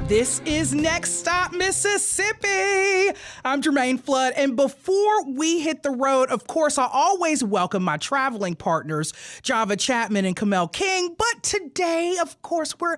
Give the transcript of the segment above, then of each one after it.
This is Next Stop Mississippi. I'm Jermaine Flood, and before we hit the road, of course, I always welcome my traveling partners, Java Chapman and Kamel King. But today, of course, we're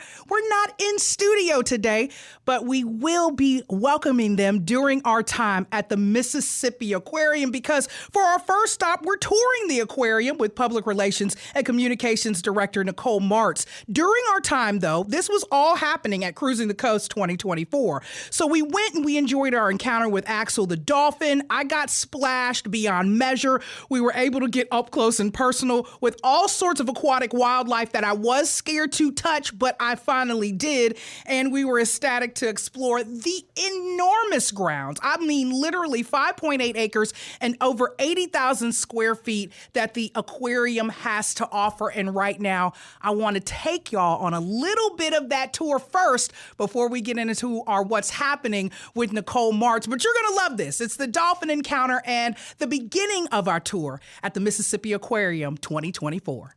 not in studio today, but we will be welcoming them during our time at the Mississippi Aquarium, because for our first stop, we're touring the aquarium with Public Relations and Communications Director Nicole Martz. During our time, though, this was all happening at Cruisin the Coast 2024. So we went and we enjoyed our encounter with Axel the Dolphin. I got splashed beyond measure. We were able to get up close and personal with all sorts of aquatic wildlife that I was scared to touch, but I finally did. And we were ecstatic to explore the enormous grounds. I mean, literally 5.8 acres and over 80,000 square feet that the aquarium has to offer. And right now, I want to take y'all on a little bit of that tour first before we get into our what's happening with Nicole Martz. But you're going to love this. It's the dolphin encounter and the beginning of our tour at the Mississippi Aquarium 2024.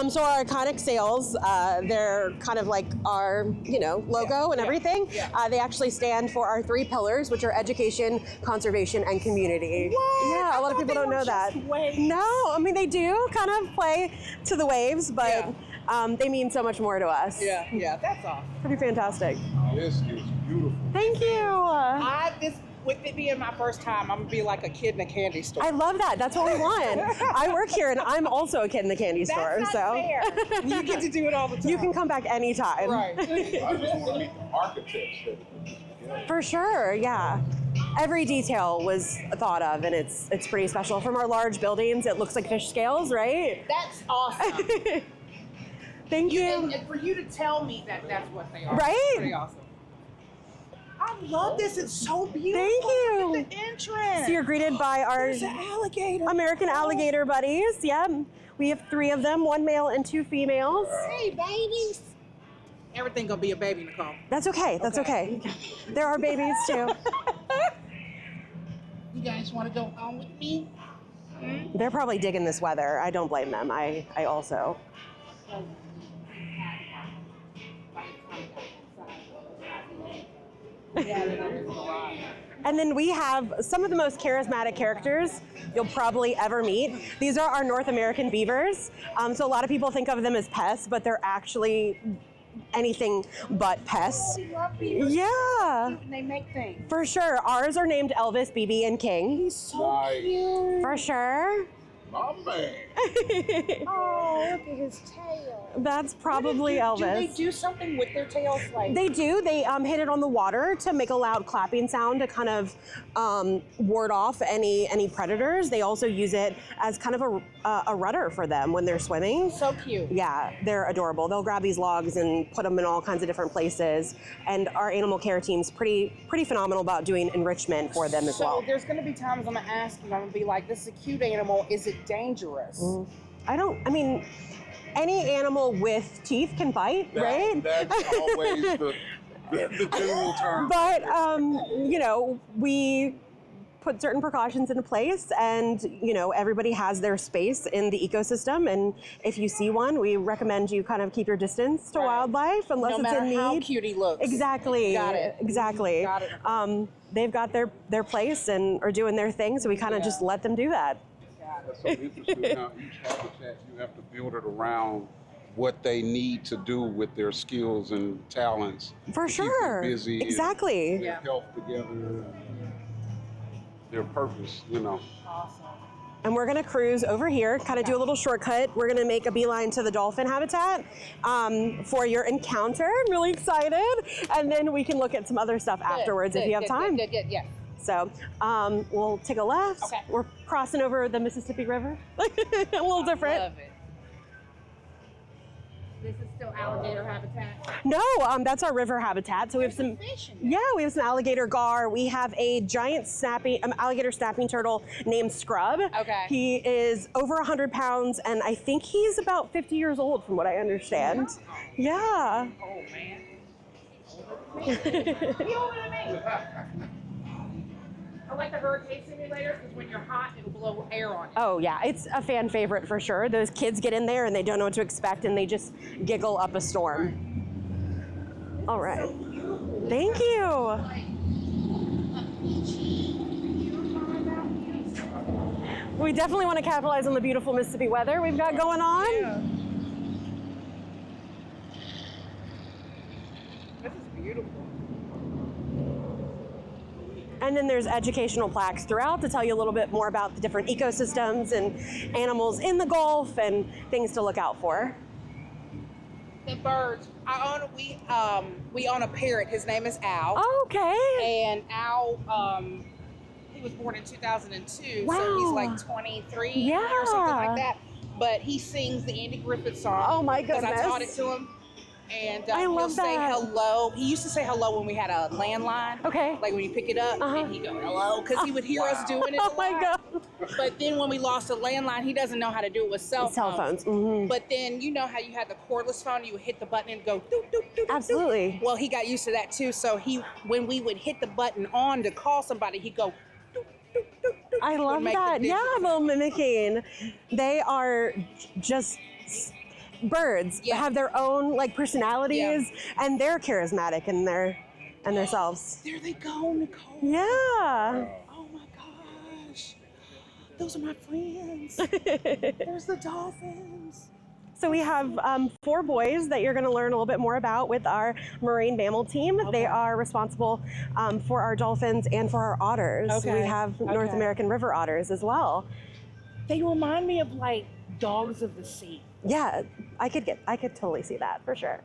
So our iconic sails, they're kind of like our, logo and everything. They actually stand for our 3 pillars, which are education, conservation, and community. What? Yeah, a lot of people don't know that. No, I mean, they do kind of play to the waves, but they mean so much more to us. Yeah, that's awesome. Pretty fantastic. This is beautiful. Thank you. With it being my first time, I'm gonna be like a kid in a candy store. I love that. That's what we want. I work here, and I'm also a kid in the candy store. That's not fair. You get to do it all the time. You can come back anytime. Right. I just want to meet the architects. For sure, yeah. Every detail was thought of, and it's pretty special. From our large buildings, it looks like fish scales, right? That's awesome. Thank you. And for you to tell me that that's what they are, right? That's pretty awesome. I love this. It's so beautiful. Thank you. Look at the entrance. So you're greeted by our There's an alligator. American alligator buddies. Yep. We have 3 of them, 1 male and 2 females. Hey, babies. Everything gonna be a baby, Nicole. That's okay. That's okay. There are babies too. You guys want to go home with me? They're probably digging this weather. I don't blame them. I also. And then we have some of the most charismatic characters you'll probably ever meet. These are our North American beavers. So a lot of people think of them as pests, but they're actually anything but pests. We love beavers. Yeah. They make things. For sure. Ours are named Elvis, BB, and King. He's so cute. For sure. My man. Oh, look at his tail. That's probably Elvis. Do they do something with their tails? Like They do. They hit it on the water to make a loud clapping sound to kind of ward off any predators. They also use it as kind of a rudder for them when they're swimming. so cute. Yeah, they're adorable. They'll grab these logs and put them in all kinds of different places. And our animal care team's pretty phenomenal about doing enrichment for them as well. So there's going to be times I'm going to ask you, I'm going to be like, this is a cute animal. Is it dangerous? I mean, any animal with teeth can bite, right? That's always the general term. But, we put certain precautions into place, and, everybody has their space in the ecosystem. And if you see one, we recommend you kind of keep your distance to wildlife unless No it's in matter need. how cute he looks. Exactly. Got it. Exactly. Got it. They've got their place and are doing their thing, so we kind of just let them do that. That's so interesting. Now, each habitat, you have to build it around what they need to do with their skills and talents. For to keep sure. them busy. Exactly. And their health together. And their purpose, Awesome. And we're gonna cruise over here, kind of do a little shortcut. We're gonna make a beeline to the dolphin habitat for your encounter. I'm really excited. And then we can look at some other stuff afterwards if you have time. Good, yeah. So we'll take a left. Okay. We're crossing over the Mississippi River. A little different. Love it. This is still alligator habitat? No, that's our river habitat. So we have some fish in yeah, we have some alligator gar. We have a giant alligator snapping turtle named Scrub. Okay. He is over 100 pounds, and I think he's about 50 years old, from what I understand. Yeah. Oh, man. Get over to me. I like the hurricane simulators because when you're hot, it'll blow air on you. Oh yeah, it's a fan favorite for sure. Those kids get in there and they don't know what to expect and they just giggle up a storm. All right. Thank you. We definitely want to capitalize on the beautiful Mississippi weather we've got going on. Yeah. This is beautiful. And then there's educational plaques throughout to tell you a little bit more about the different ecosystems and animals in the Gulf and things to look out for. The birds. We own a parrot. His name is Al. Oh, okay. And Al, he was born in 2002, Wow. so he's like 23 or something like that. But he sings the Andy Griffith song. Oh my goodness. Because I taught it to him. And I he'll love say that. hello. He used to say hello when we had a landline. Okay. Like when you pick it up, and he'd go hello, because he would hear us doing it. Oh my God. But then when we lost a landline, he doesn't know how to do it with cell phones. But then you know how you had the cordless phone, you would hit the button and go doop, doop, doop, doop. Absolutely. Well, he got used to that too. So when we would hit the button on to call somebody, he'd go doop, doop, doop, doop. I He would love make the that. Yeah, digits. well, mimicking. They are just birds. They have their own like personalities, and they're charismatic in themselves. There they go, Nicole. Yeah. Oh my gosh. Those are my friends. There's the dolphins. So we have 4 boys that you're going to learn a little bit more about with our marine mammal team. They are responsible for our dolphins and for our otters. Okay. We have North American river otters as well. They remind me of like dogs of the sea. Yeah, I could totally see that for sure.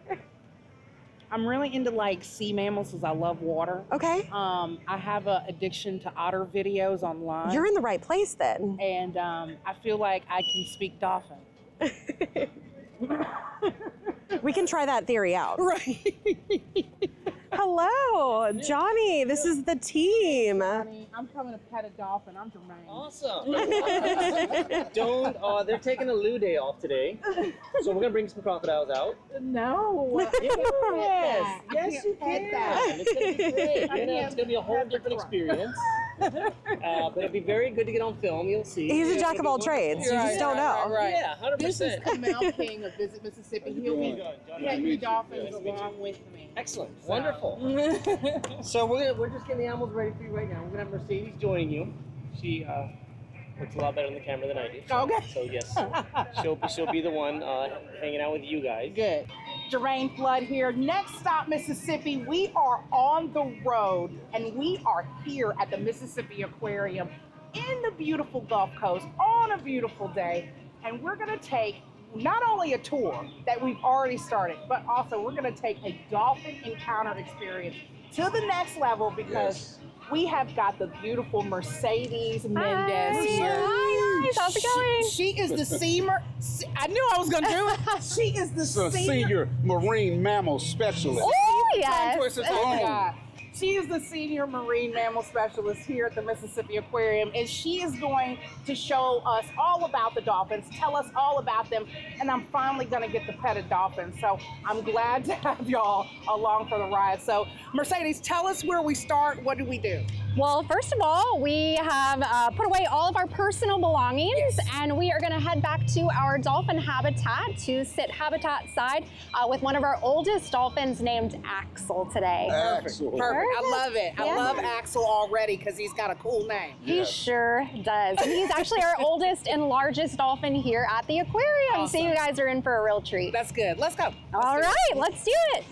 I'm really into like sea mammals because I love water. Okay. I have an addiction to otter videos online. You're in the right place then. And I feel like I can speak dolphin. We can try that theory out. Right. Hello, Johnny. This is the team. Honey, I'm coming to pet a dolphin. I'm Jermaine. Awesome. They're taking a loo day off today, so we're gonna bring some crocodiles out. No. Yes, Yes, you can. It's gonna be great. It's gonna be a whole different experience. But it'll be very good to get on film. You'll see. He's a jack of all trades. You just don't know. Right. Yeah, 100%. This is Kamel King of Visit Mississippi. He'll be petting the dolphins along with me. Excellent. Wonderful. So we're just getting the animals ready for you right now. We're gonna have Mercedes joining you. She looks a lot better on the camera than I do. Okay. So yes, she'll be the one hanging out with you guys. Good. Jermaine Flood here. Next stop, Mississippi. We are on the road, and we are here at the Mississippi Aquarium in the beautiful Gulf Coast on a beautiful day. And we're going to take not only a tour that we've already started, but also we're going to take a dolphin encounter experience to the next level because we have got the beautiful Mercedes Mendez here. Hi, guys. How's it going? She is the senior. I knew I was going to do it. She is the Senior marine mammal specialist. Oh, Tongue yes. twisters, oh my God. She is the senior marine mammal specialist here at the Mississippi Aquarium, and she is going to show us all about the dolphins, tell us all about them, and I'm finally going to get to pet a dolphin. So I'm glad to have y'all along for the ride. So Mercedes, tell us where we start. What do we do? Well, first of all, we have put away all of our personal belongings, and we are going to head back to our dolphin habitat to sit habitat side with one of our oldest dolphins named Axel today. Axel. Perfect. I love it. I Yeah. love Axel already because he's got a cool name. He sure does. And he's actually our oldest and largest dolphin here at the aquarium. Awesome. So you guys are in for a real treat. That's good. Let's go. All right, let's do it.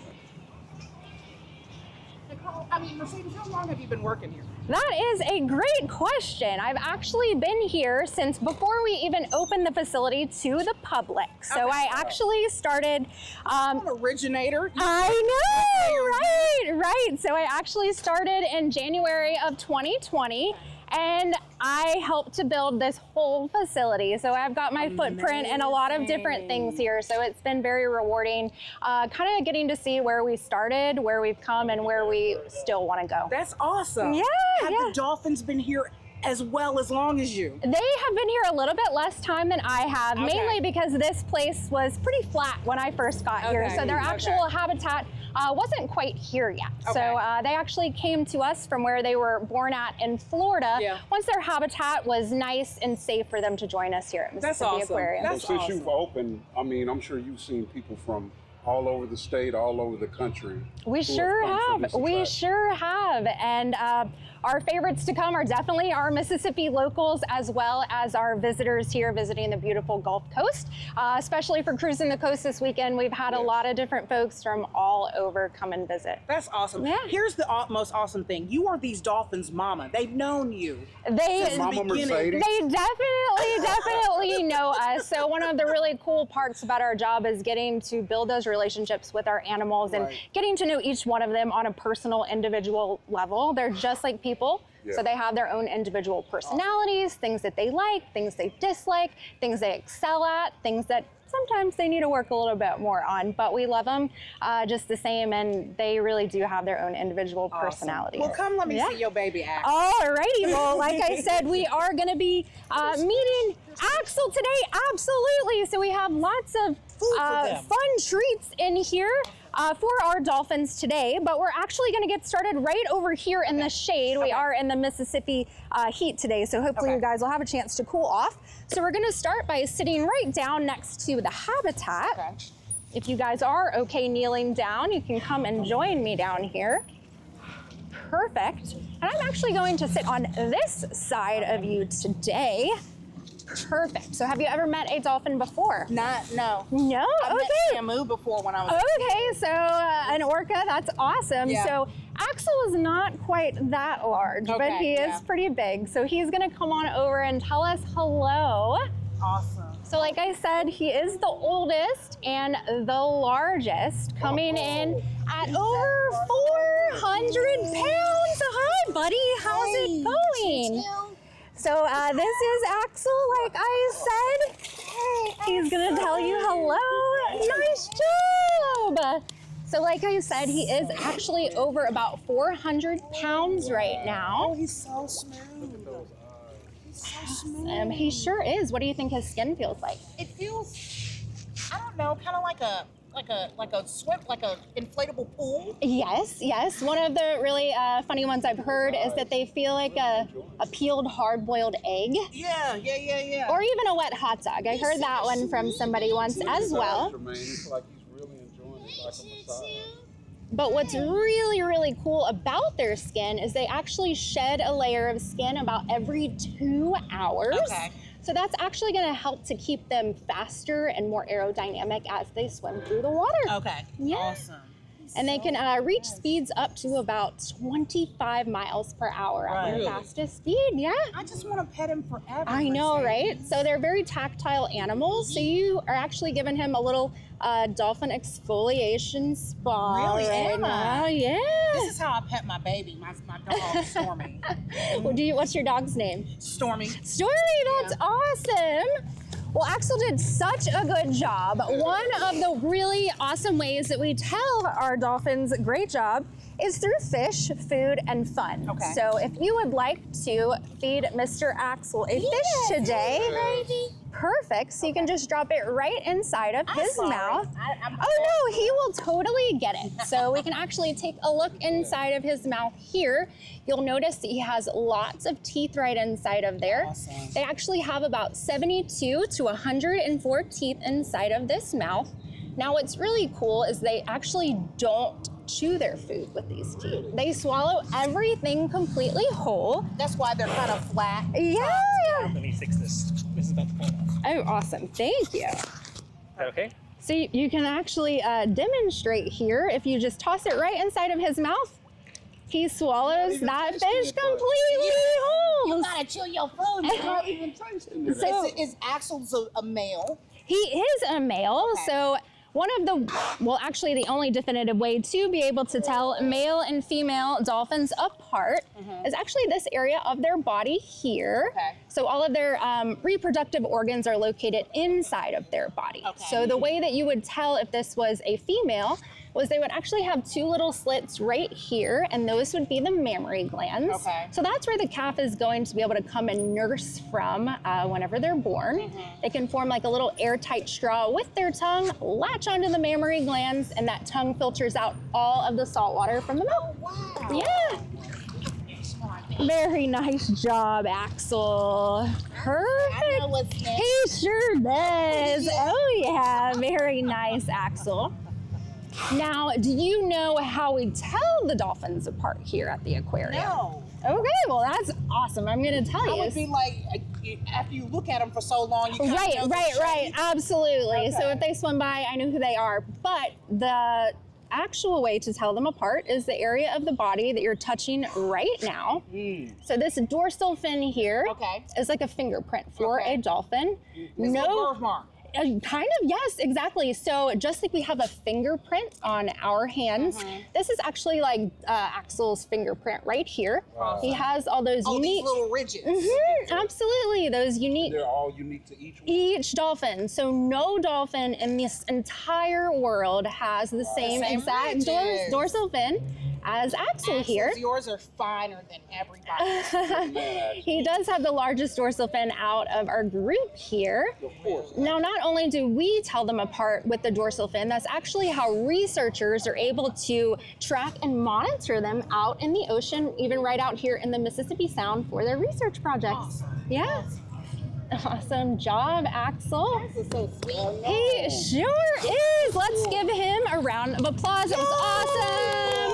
Nicole, Mercedes, how long have you been working here? That is a great question. I've actually been here since before we even opened the facility to the public. So I actually started. An originator. I know, right. So I actually started in January of 2020. And I helped to build this whole facility. So I've got my footprint in a lot of different things here. So it's been very rewarding, kind of getting to see where we started, where we've come, and where we still want to go. That's awesome. Yeah, Have yeah. the dolphins been here as long as you? They have been here a little bit less time than I have, mainly because this place was pretty flat when I first got here. So their actual habitat wasn't quite here yet. So they actually came to us from where they were born at in Florida once their habitat was nice and safe for them to join us here at Mississippi Aquarium. So since you've opened, I'm sure you've seen people from all over the state, all over the country. We sure have. We sure have. And our favorites to come are definitely our Mississippi locals, as well as our visitors here visiting the beautiful Gulf Coast. Especially for Cruisin the Coast this weekend, we've had a lot of different folks from all over come and visit. That's awesome. Yeah. Here's the most awesome thing. You are these dolphins' mama. They've known you. They Mama Mercedes. definitely know us. So one of the really cool parts about our job is getting to build those relationships with our animals and getting to know each one of them on a personal, individual level. They're just like people. So they have their own individual personalities, things that they like, things they dislike, things they excel at, things that sometimes they need to work a little bit more on, but we love them just the same, and they really do have their own individual personality. Well, come let me see your baby Axel. Alrighty, well, like I said, we are gonna be meeting Axel today, absolutely. So we have lots of fun treats in here for our dolphins today, but we're actually gonna get started right over here in the shade. We are in the Mississippi heat today, so hopefully you guys will have a chance to cool off. So we're gonna start by sitting right down next to the habitat. If you guys are okay kneeling down, you can come and join me down here. Perfect. And I'm actually going to sit on this side of you today. Perfect. So have you ever met a dolphin before? No. No? I met Okay. Shamu before when I was Okay, so an orca, that's awesome. Yeah. So Axel is not quite that large, but he is pretty big. So he's gonna come on over and tell us hello. awesome. So like I said, he is the oldest and the largest, coming in at over 400 pounds. Hi, buddy, how's it going? So this is Axel, like I said. He's gonna tell you hello. Nice job. So like I said, he is actually over about 400 pounds right now. Oh, he's so smooth. He's so smooth. He sure is. What do you think his skin feels like? It feels, I don't know, kind of like a swim, like a inflatable pool. Yes. One of the really funny ones I've heard is that they feel like a peeled hard-boiled egg. Yeah. Or even a wet hot dog. I heard that one from somebody once as well. It's like he's really enjoying it, like a massage. But what's really, really cool about their skin is they actually shed a layer of skin about every 2 hours. Okay. So that's actually going to help to keep them faster and more aerodynamic as they swim through the water. Okay. Yeah. Awesome. And they can reach speeds up to about 25 miles per hour at their fastest speed. Yeah. I just want to pet him forever. I know, right? So they're very tactile animals. So you are actually giving him a little dolphin exfoliation spa Really? right now. Yeah. This is how I pet my baby, my dog, Stormy. What's your dog's name? Stormy. Stormy, that's awesome. Well, Axel did such a good job. One of the really awesome ways that we tell our dolphins great job is through fish, food, and fun. Okay. So if you would like to feed Mr. Axel a fish today, perfect. So you can just drop it right inside of his mouth. Oh no, he will totally get it. So we can actually take a look inside of his mouth here. You'll notice that he has lots of teeth right inside of there. Awesome. They actually have about 72 to 104 teeth inside of this mouth. Now what's really cool is they actually don't chew their food with these teeth. They swallow everything completely whole. That's why they're kind of flat. Yeah. Let me fix this. This is about to fall off. Oh, awesome. Thank you. Is that okay? So you can actually demonstrate here. If you just toss it right inside of his mouth, he swallows that fish completely whole. You gotta chew your food. You're not even tasting it. So is Axel's a male? he is a male, Okay. so one of the, well, actually the only definitive way to be able to tell male and female dolphins apart is actually this area of their body here. Okay. So all of their reproductive organs are located inside of their body. Okay. So the way that you would tell if this was a female was they would actually have two little slits right here, and those would be the mammary glands. Okay. So that's where the calf is going to be able to come and nurse from whenever they're born. They can form like a little airtight straw with their tongue, latch onto the mammary glands, and that tongue filters out all of the salt water from the mouth. Wow. Yeah. Very nice job, Axel. Perfect. I know what's next. He sure does. Oh yeah, very nice, Axel. Now, do you know how we tell the dolphins apart here at the aquarium? No. Okay, well that's awesome. I'm going to tell you. I would be like, after you look at them for so long, you kind of know the Right. shape. Absolutely. Okay. So if they swim by, I know who they are. But the actual way to tell them apart is the area of the body that you're touching right now. So this dorsal fin here is like a fingerprint for a dolphin. It's a birthmark. Kind of, yes, exactly. So just like we have a fingerprint on our hands, this is actually like Axel's fingerprint right here. He has all those unique these little ridges. Absolutely, those unique. They're all unique to each one. Each dolphin. So no dolphin in this entire world has the same exact dorsal fin as Axel here. Yours are finer than everybody. He does have the largest dorsal fin out of our group here. Of course. Now, not only do we tell them apart with the dorsal fin, that's actually how researchers are able to track and monitor them out in the ocean, even right out here in the Mississippi Sound for their research projects. Awesome. Yeah. Awesome job, Axel. This is so sweet. He sure is. Let's give him a round of applause. That was awesome.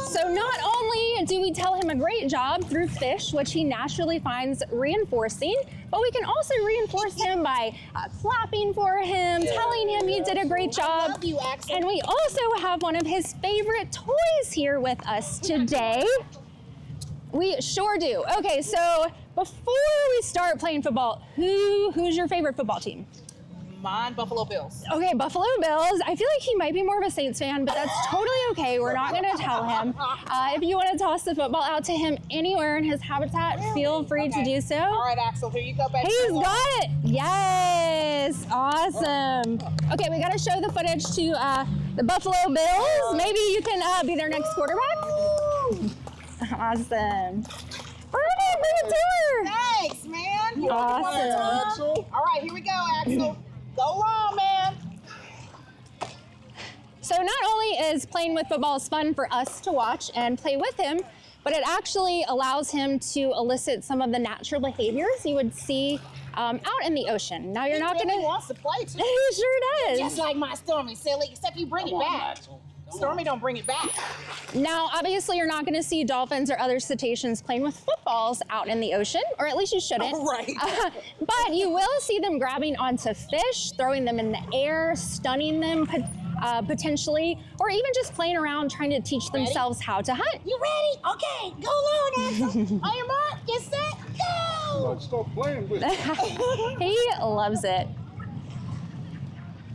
So not only do we tell him a great job through fish, which he naturally finds reinforcing, but we can also reinforce him by clapping for him, telling him he did a great job. I love you, Axel. And we also have one of his favorite toys here with us today. We sure do. Okay, so before we start playing football, who's your favorite football team? Mine, Buffalo Bills. Okay, Buffalo Bills. I feel like he might be more of a Saints fan, but that's totally okay. We're not going to tell him. If you want to toss the football out to him anywhere in his habitat, feel free to do so. All right, Axel, here you go, baby. He's got it. Yes. Awesome. Okay, we got to show the footage to the Buffalo Bills. Maybe you can be their next quarterback. Awesome. Bring it to her. Thanks, man. Awesome. All right, here we go, Axel. Go long, man. So not only is playing with football fun for us to watch and play with him, but it actually allows him to elicit some of the natural behaviors you would see out in the ocean. Now you're not He going to. wants to play too. He sure does. Just like my Stormy, silly, except you bring it back. Stormy don't bring it back. Now, obviously, you're not going to see dolphins or other cetaceans playing with footballs out in the ocean, or at least you shouldn't. Right. But you will see them grabbing onto fish, throwing them in the air, stunning them potentially, or even just playing around trying to teach themselves how to hunt. You ready? Okay, go long, Axel. On your mark, get set, go. Stop playing with it. He loves it.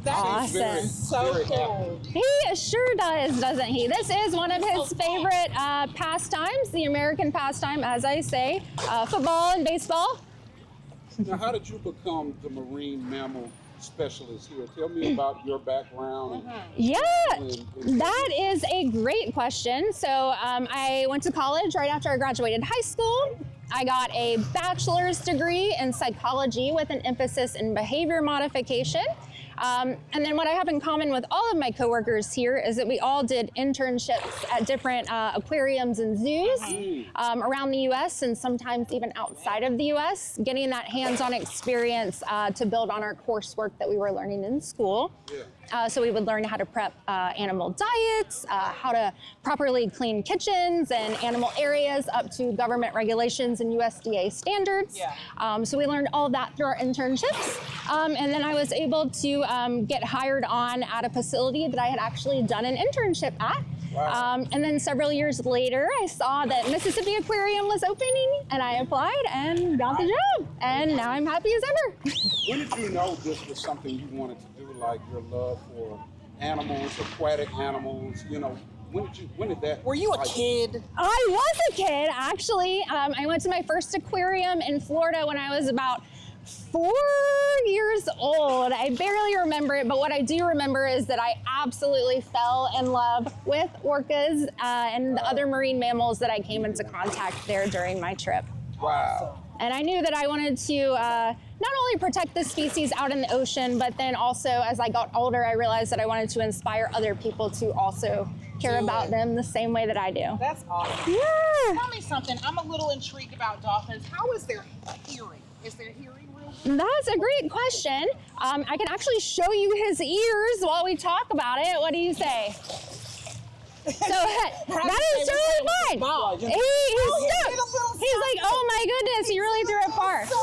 That's Awesome. so cool. He sure does, doesn't he? This is one of his favorite pastimes, the American pastime, as I say, football and baseball. Now, how did you become the marine mammal specialist here? Tell me about your background. Yeah, that is a great question. So I went to college right after I graduated high school. I got a bachelor's degree in psychology with an emphasis in behavior modification. And then what I have in common with all of my coworkers here is that we all did internships at different aquariums and zoos around the U.S. and sometimes even outside of the U.S., getting that hands-on experience to build on our coursework that we were learning in school. So we would learn how to prep animal diets, how to properly clean kitchens and animal areas up to government regulations and USDA standards. So we learned all of that through our internships. And then I was able to get hired on at a facility that I had actually done an internship at. Wow. And then several years later, I saw that Mississippi Aquarium was opening, and I applied and got the job. And now I'm happy as ever. When did you know this was something you wanted to do, like your love for animals, aquatic animals? You know, when did that? Were you a kid? I was a kid, actually. I went to my first aquarium in Florida when I was about 4 years old. I barely remember it, but what I do remember is that I absolutely fell in love with orcas and the other marine mammals that I came into contact there during my trip. Wow. And I knew that I wanted to not only protect the species out in the ocean, but then also as I got older, I realized that I wanted to inspire other people to also care about them the same way that I do. That's awesome. Yeah. Tell me something. I'm a little intrigued about dolphins. How is their hearing? Is their hearing real That's a great question. I can actually show you his ears while we talk about it. What do you say? So that is totally fine. He's stoked. He's like, oh my goodness, he really threw it far. So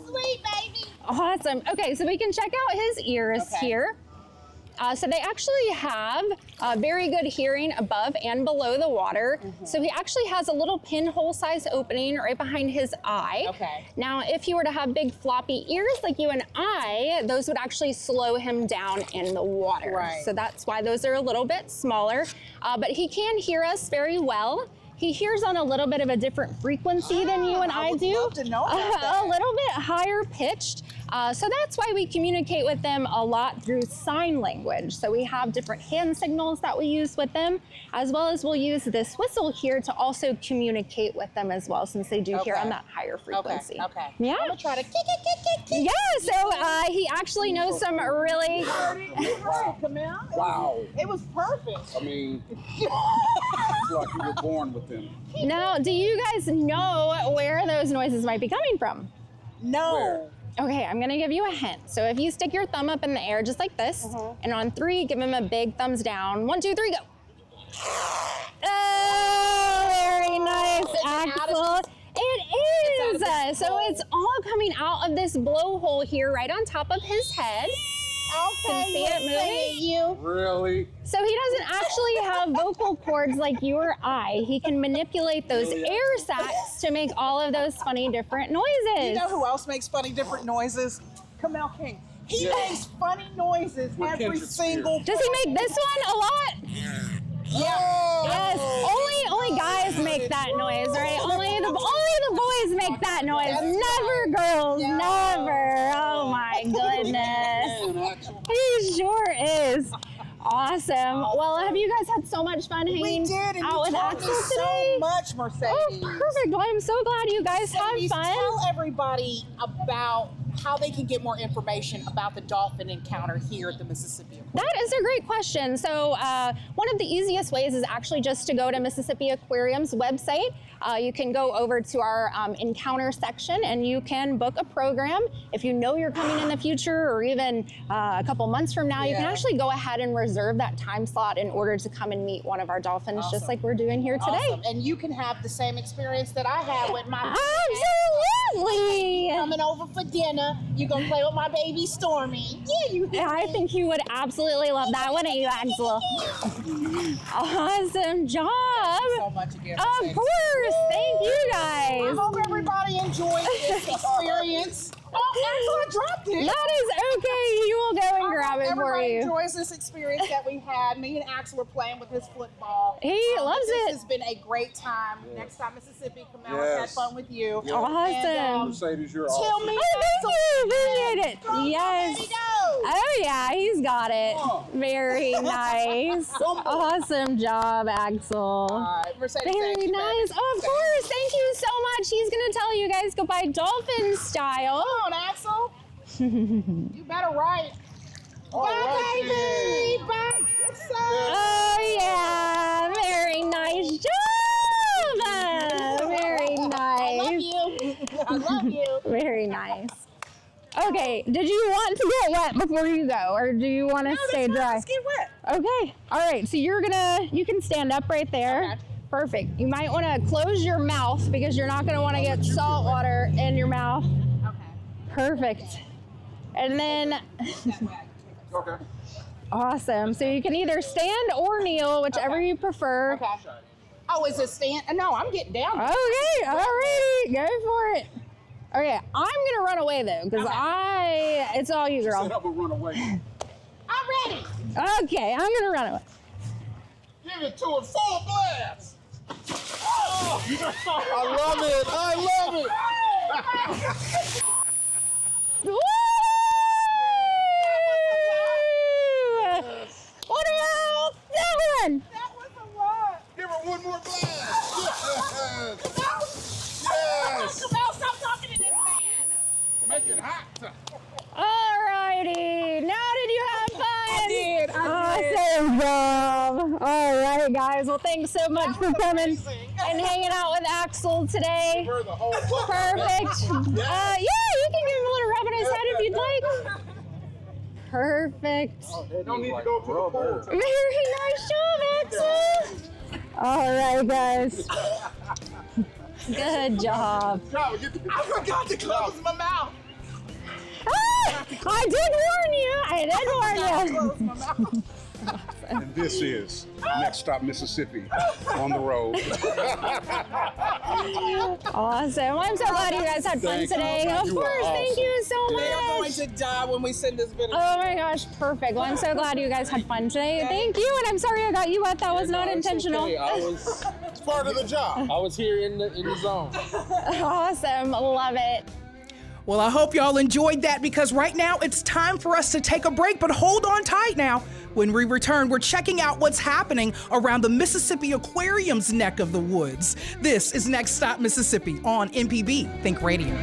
sweet, baby. Awesome. Okay, so we can check out his ears here. So they actually have very good hearing above and below the water. So he actually has a little pinhole size opening right behind his eye. Okay. Now, if you were to have big floppy ears like you and I, those would actually slow him down in the water. Right. So that's why those are a little bit smaller. But he can hear us very well. He hears on a little bit of a different frequency than you and I do. Love to know about that. A little bit higher pitched. So that's why we communicate with them a lot through sign language. So we have different hand signals that we use with them, as well as we'll use this whistle here to also communicate with them as well, since they do hear on that higher frequency. Okay. Yeah. I'm gonna try to kick. Yeah, so he actually knows some really... You heard it, Camille. Wow. It was perfect. I mean, it's like you were born with them. Now, do you guys know where those noises might be coming from? No. Where? Okay, I'm gonna give you a hint. So if you stick your thumb up in the air just like this, and on 3, give him a big thumbs down. 1, 2, 3, go. Oh, very nice, Axel. It is. So it's all coming out of this blowhole here right on top of his head. Can see it moving. You. Really? So he doesn't actually have vocal cords like you or I. He can manipulate those air sacs to make all of those funny different noises. You know who else makes funny different noises? Camille King. He makes funny noises With every kindred single. Does he make this one a lot? Yeah. Yes. Only guys make that noise, right? Only the boys make that noise. Never girls. Never. Oh my goodness. Man, Axel. He sure is. Awesome. Well, have you guys had so much fun hanging We did, and out you with taught Axel me today? so much, Mercedes. Oh, perfect. Well, I'm so glad you guys had Mercedes, fun. Tell everybody about how they can get more information about the dolphin encounter here at the Mississippi Aquarium. That is a great question. So one of the easiest ways is actually just to go to Mississippi Aquarium's website. You can go over to our encounter section and you can book a program. If you know you're coming in the future or even a couple months from now, you can actually go ahead and reserve that time slot in order to come and meet one of our dolphins, just like we're doing here today. Awesome. And you can have the same experience that I had with my Absolutely. coming over for dinner. You gonna play with my baby Stormy. Yeah, you. I think you would absolutely love that, wouldn't you, Axel? Awesome job. So much again. Of Mercedes. course. Thank you I guys. hope everybody enjoyed this experience. Oh, Axel, I dropped it. That is okay. You will go and grab it for Everybody you. enjoys this experience that we had. Me and Axel were playing with his football. He loves This it. has been a great time. Next time, Mississippi, Camille, Yes. had fun with you. Yeah. Awesome. And, Mercedes, you're tell awesome. me. Oh, thank you. Appreciate it. Yes. Ready to go. Oh, yeah. He's got it. Very nice. Awesome job, Axel. All right, Mercedes, Very thank you, baby. nice. Oh, of course. Thank you so much. He's going to tell you guys goodbye dolphin style. Come on, Axel. You better write. All Bye, right, baby. then. Bye. What's up? Oh, yeah. Very nice job. Very I love nice. you. I love you. Very nice. Okay, did you want to get wet before you go, or do you want to stay dry? Let's get wet. Okay, all right, so you can stand up right there. Okay. Perfect. You might want to close your mouth because you're not going to want to get salt water in your mouth. Okay. Perfect. And then, Okay. awesome. So you can either stand or kneel, whichever you prefer. Okay. Oh, is it stand? No, I'm getting down. Okay, all righty, go for it. Okay, I'm gonna run away though, because it's all you, girl. Set up and run away. I'm ready. Okay, I'm gonna run away. Give it to it full blast. Oh, I love it. I love it. Woo! What about that one? That was a lot. Give her one more blast. Yes. Camille, stop talking to this man. Make it hot. Alrighty, now did you have fun? I did. Awesome job. All right, guys. Well, thanks so much for coming. Amazing. and hanging out with Axel today. We're the whole book. Perfect. Yeah, you can give him a little rub on his head if you'd like. Perfect. They don't need to go to the pool. Very nice job, Axel. All right, guys. Good job. I forgot to close my mouth. Ah, I did warn you. And this is Next Stop Mississippi on the road. Awesome. Well, I'm so glad you guys had fun today. Of course, thank you so much. They're going to die when we send this video. Oh my gosh, perfect. Well, I'm so glad you guys had fun today. Thank you, and I'm sorry I got you wet. That was not intentional. It's part of the job. I was here in the zone. Awesome. Love it. Well, I hope y'all enjoyed that because right now it's time for us to take a break, but hold on tight now. When we return, we're checking out what's happening around the Mississippi Aquarium's neck of the woods. This is Next Stop Mississippi on MPB Think Radio.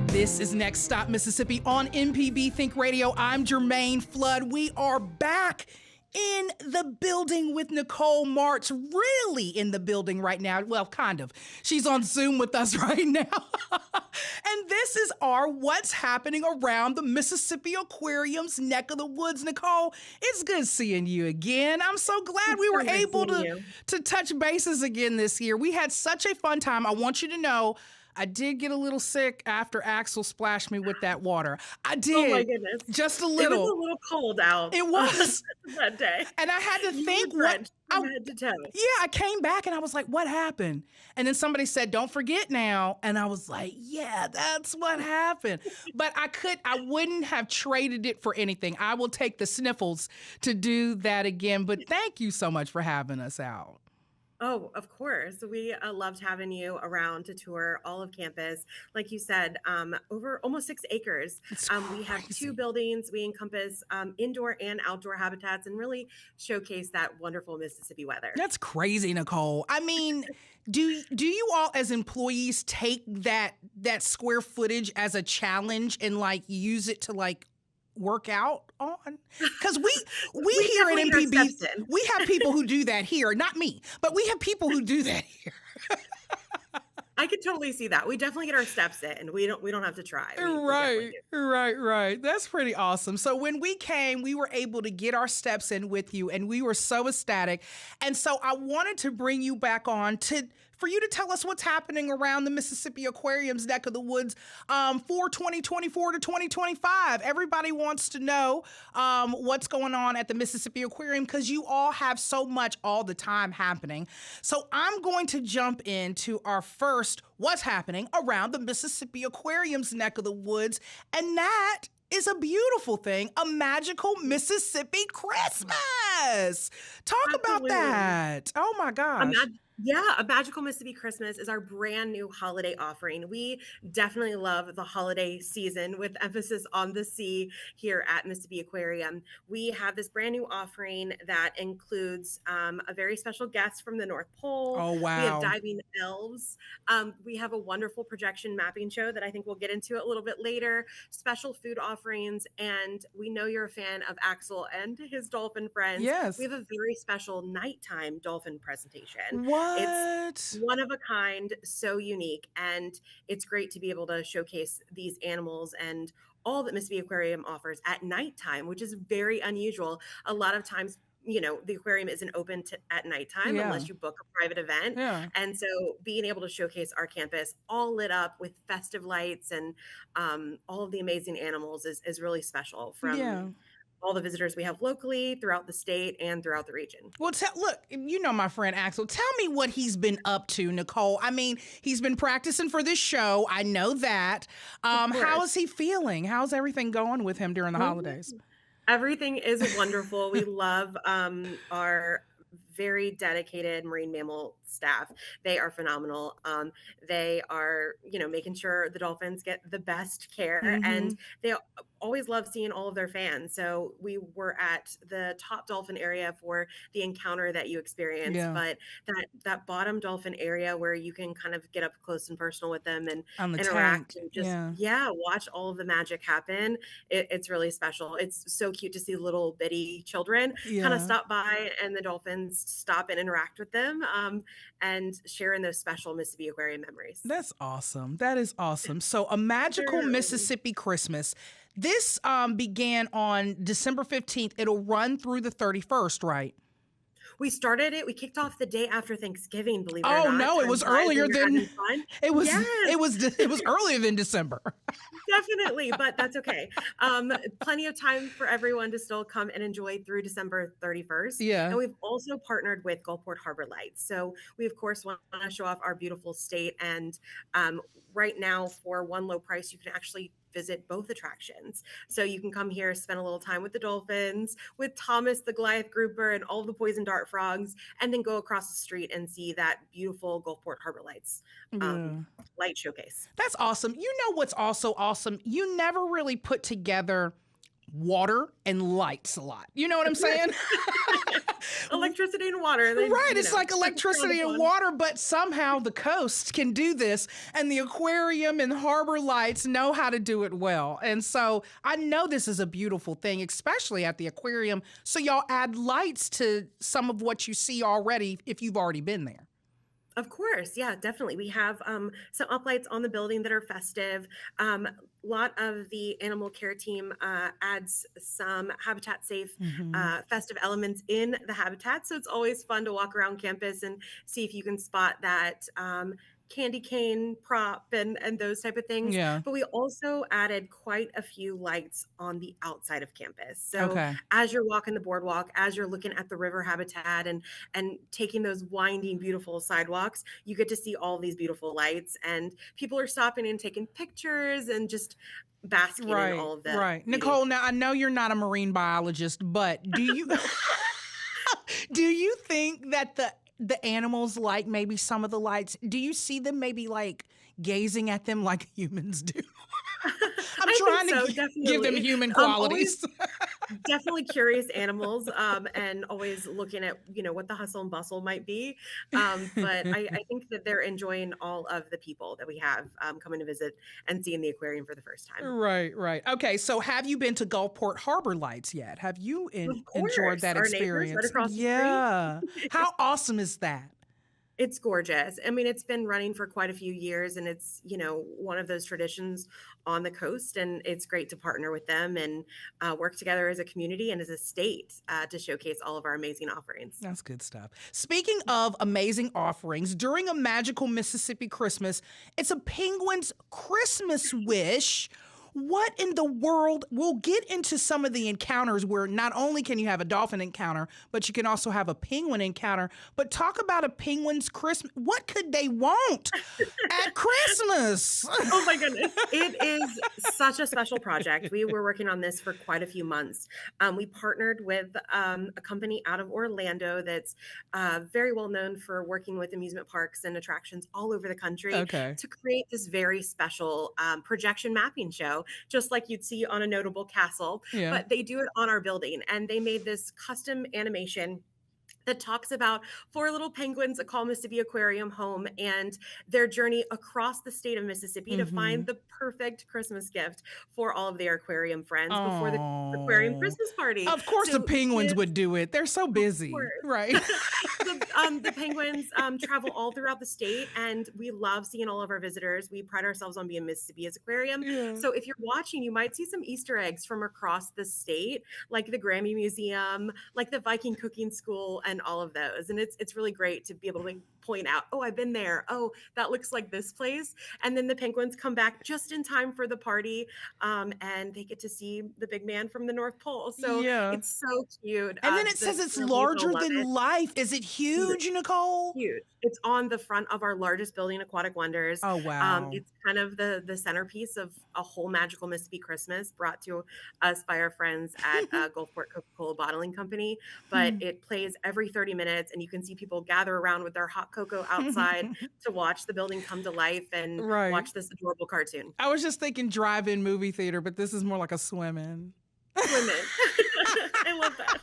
This is Next Stop Mississippi on MPB Think Radio. I'm Jermaine Flood. We are back in the building with Nicole Martz, really in the building right now. Well, kind of. She's on Zoom with us right now. And this is our What's Happening Around the Mississippi Aquarium's neck of the woods. Nicole, it's good seeing you again. I'm so glad we were able to touch bases again this year. We had such a fun time. I want you to know I did get a little sick after Axel splashed me with that water. I did. Oh my goodness. Just a little. It was a little cold out. It was. that day. And I had to think what from head to toe. Yeah, I came back and I was like, what happened? And then somebody said, don't forget now. And I was like, yeah, that's what happened. But I wouldn't have traded it for anything. I will take the sniffles to do that again. But thank you so much for having us out. Oh, of course. We loved having you around to tour all of campus. Like you said, over almost 6 acres. We have 2 buildings. We encompass indoor and outdoor habitats and really showcase that wonderful Mississippi weather. That's crazy, Nicole. I mean, do you all as employees take that square footage as a challenge and like use it to like work out on? Because we here at MPB, we have people who do that here. Not me, but we have people who do that here. I could totally see that. We definitely get our steps in. We don't have to try. Right. That's pretty awesome. So when we came, we were able to get our steps in with you, and we were so ecstatic. And so I wanted to bring you back on for you to tell us what's happening around the Mississippi Aquarium's neck of the woods for 2024 to 2025. Everybody wants to know what's going on at the Mississippi Aquarium because you all have so much all the time happening. So I'm going to jump into our first what's happening around the Mississippi Aquarium's neck of the woods, and that is a beautiful thing, a magical Mississippi Christmas. Talk about that. Oh my gosh. A Magical Mississippi Christmas is our brand new holiday offering. We definitely love the holiday season with emphasis on the sea here at Mississippi Aquarium. We have this brand new offering that includes a very special guest from the North Pole. Oh, wow. We have diving elves. We have a wonderful projection mapping show that I think we'll get into a little bit later, special food offerings, and we know you're a fan of Axel and his dolphin friends. Yes. We have a very special nighttime dolphin presentation. What? It's one of a kind, so unique, and it's great to be able to showcase these animals and all that Mississippi Aquarium offers at nighttime, which is very unusual. A lot of times, the aquarium isn't open at nighttime unless you book a private event. Yeah. And so being able to showcase our campus all lit up with festive lights and all of the amazing animals is really special from all the visitors we have locally throughout the state and throughout the region. Well, look, my friend Axel, tell me what he's been up to, Nicole. I mean, he's been practicing for this show. I know that. How is he feeling? How's everything going with him during the holidays? Everything is wonderful. We love our very dedicated marine mammal staff. They are phenomenal. They are, making sure the dolphins get the best care, and they always love seeing all of their fans. So we were at the top dolphin area for the encounter that you experienced, but that bottom dolphin area where you can kind of get up close and personal with them and On the interact tank. and just watch all of the magic happen. It's really special. It's so cute to see little bitty children kind of stop by, and the dolphins stop and interact with them, and share in those special Mississippi Aquarium memories. That's awesome. That is awesome. So a magical Mississippi Christmas. This began on December 15th. It'll run through the 31st, right? We started it. We kicked off the day after Thanksgiving, believe it or not. Oh no, it was earlier than it was. Yes. It was earlier than December. Definitely, but that's okay. Plenty of time for everyone to still come and enjoy through December 31st. Yeah. And we've also partnered with Gulfport Harbor Lights. So we, of course, want to show off our beautiful state. And right now, for one low price, you can actually visit both attractions. So you can come here, spend a little time with the dolphins, with Thomas the Goliath grouper and all the poison dart frogs, and then go across the street and see that beautiful Gulfport Harbor Lights light showcase. That's awesome. You know what's also awesome? You never really put together water and lights a lot. You know what I'm saying? Electricity and water. Right. It's like electricity and water, but somehow the coast can do this, and the aquarium and harbor lights know how to do it well. And so I know this is a beautiful thing, especially at the aquarium. So y'all add lights to some of what you see already if you've already been there. Of course. Yeah, definitely. We have some uplights on the building that are festive. A lot of the animal care team adds some habitat safe festive elements in the habitat. So it's always fun to walk around campus and see if you can spot that candy cane prop and those type of things. Yeah. But we also added quite a few lights on the outside of campus. So as you're walking the boardwalk, as you're looking at the river habitat and taking those winding, beautiful sidewalks, you get to see all these beautiful lights, and people are stopping and taking pictures and just basking in all of that. Right. Nicole, now I know you're not a marine biologist, but do you do you think that the animals like maybe some of the lights? Do you see them maybe like gazing at them like humans do? I'm trying to give them human qualities. Definitely curious animals, and always looking at, what the hustle and bustle might be. But I think that they're enjoying all of the people that we have coming to visit and seeing the aquarium for the first time. Right, right. Okay, so have you been to Gulfport Harbor Lights yet? Have you enjoyed that experience? Right across the street. How awesome is that? It's gorgeous. I mean, it's been running for quite a few years, and it's, one of those traditions on the coast, and it's great to partner with them and work together as a community and as a state to showcase all of our amazing offerings. That's good stuff. Speaking of amazing offerings, during a magical Mississippi Christmas, it's a penguin's Christmas wish. What in the world? We'll get into some of the encounters where not only can you have a dolphin encounter, but you can also have a penguin encounter. But talk about a penguin's Christmas. What could they want at Christmas? Oh my goodness. It is such a special project. We were working on this for quite a few months. We partnered with a company out of Orlando that's very well known for working with amusement parks and attractions all over the country to create this very special projection mapping show, just like you'd see on a notable castle. But they do it on our building, and they made this custom animation that talks about 4 little penguins that call Mississippi Aquarium home and their journey across the state of Mississippi to find the perfect Christmas gift for all of their aquarium friends before the aquarium Christmas party. Of course, the penguins would do it. They're so busy, right? The penguins travel all throughout the state, and we love seeing all of our visitors. We pride ourselves on being Mississippi's aquarium. So if you're watching, you might see some Easter eggs from across the state, like the Grammy Museum, like the Viking Cooking School, and all of those. And it's really great to be able to point out, oh, I've been there. Oh, that looks like this place. And then the penguins come back just in time for the party, and they get to see the big man from the North Pole. So it's so cute. And then it says it's larger than life. Is it huge, Nicole? Huge. It's on the front of our largest building, Aquatic Wonders. Oh, wow. It's kind of the centerpiece of a whole magical Mississippi Christmas brought to us by our friends at Gulfport Coca-Cola Bottling Company. But it plays every every 30 minutes, and you can see people gather around with their hot cocoa outside to watch the building come to life and Right. watch this adorable cartoon. I was just thinking drive-in movie theater, but this is more like a swim-in. Swim in. I love that.